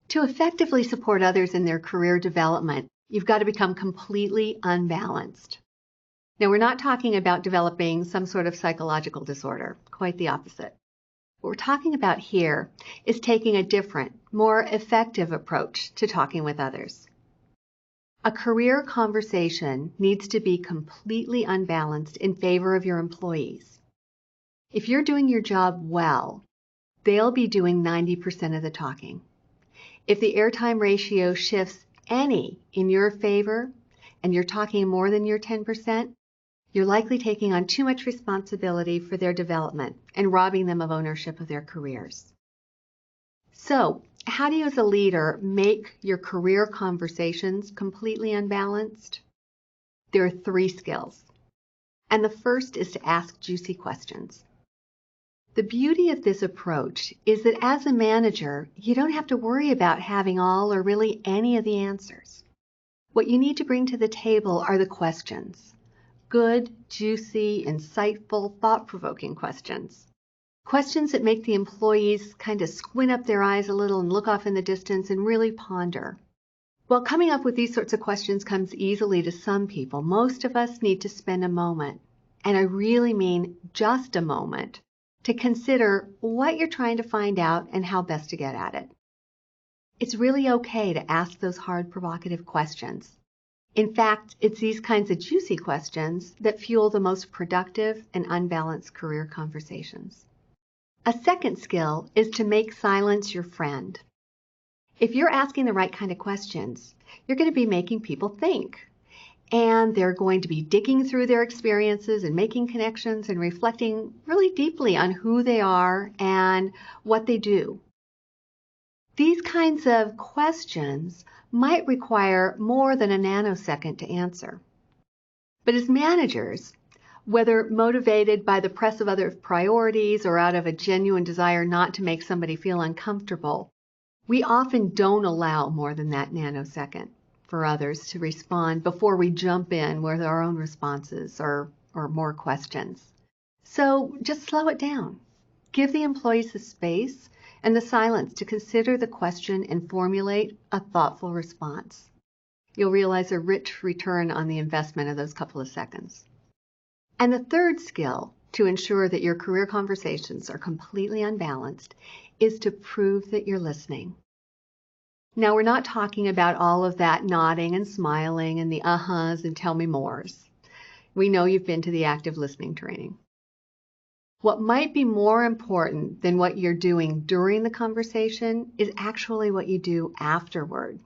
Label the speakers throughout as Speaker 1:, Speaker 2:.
Speaker 1: To effectively support others in their career development, you've got to become completely unbalanced. Now, we're not talking about developing some sort of psychological disorder, quite the opposite. What we're talking about here is taking a different, more effective approach to talking with others. A career conversation needs to be completely unbalanced in favor of your employees. If you're doing your job well, they'll be doing 90% of the talking. If the airtime ratio shifts any in your favor and you're talking more than your 10%, you're likely taking on too much responsibility for their development and robbing them of ownership of their careers. So, how do you as a leader make your career conversations completely unbalanced? There are 3 skills. And the first is to ask juicy questions. The beauty of this approach is that as a manager, you don't have to worry about having all or really any of the answers. What you need to bring to the table are the questions. Good, juicy, insightful, thought-provoking questions. Questions that make the employees kind of squint up their eyes a little and look off in the distance and really ponder. While coming up with these sorts of questions comes easily to some people, most of us need to spend a moment, and I really mean just a moment, to consider what you're trying to find out and how best to get at it. It's really okay to ask those hard, provocative questions. In fact, it's these kinds of juicy questions that fuel the most productive and unbalanced career conversations. A second skill is to make silence your friend. If you're asking the right kind of questions, you're going to be making people think. And they're going to be digging through their experiences and making connections and reflecting really deeply on who they are and what they do. These kinds of questions might require more than a nanosecond to answer. But as managers, whether motivated by the press of other priorities or out of a genuine desire not to make somebody feel uncomfortable, we often don't allow more than that nanosecond for others to respond before we jump in with our own responses or more questions. So just slow it down. Give the employees the space and the silence to consider the question and formulate a thoughtful response. You'll realize a rich return on the investment of those couple of seconds. And the third skill to ensure that your career conversations are completely unbalanced is to prove that you're listening. Now, we're not talking about all of that nodding and smiling and the uh-huhs and tell me mores. We know you've been to the active listening training. What might be more important than what you're doing during the conversation is actually what you do afterward.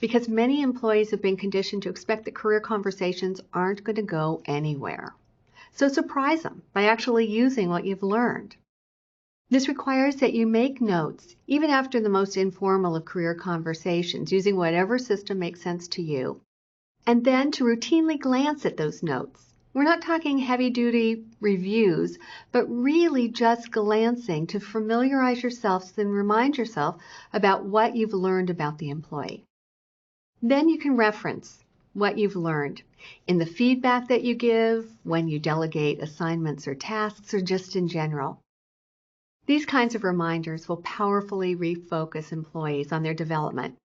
Speaker 1: Because many employees have been conditioned to expect that career conversations aren't going to go anywhere. So surprise them by actually using what you've learned. This requires that you make notes, even after the most informal of career conversations, using whatever system makes sense to you, and then to routinely glance at those notes. We're not talking heavy-duty reviews, but really just glancing to familiarize yourself and remind yourself about what you've learned about the employee. Then you can reference what you've learned in the feedback that you give, when you delegate assignments or tasks, or just in general. These kinds of reminders will powerfully refocus employees on their development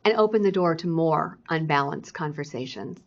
Speaker 1: and open the door to more unbalanced conversations.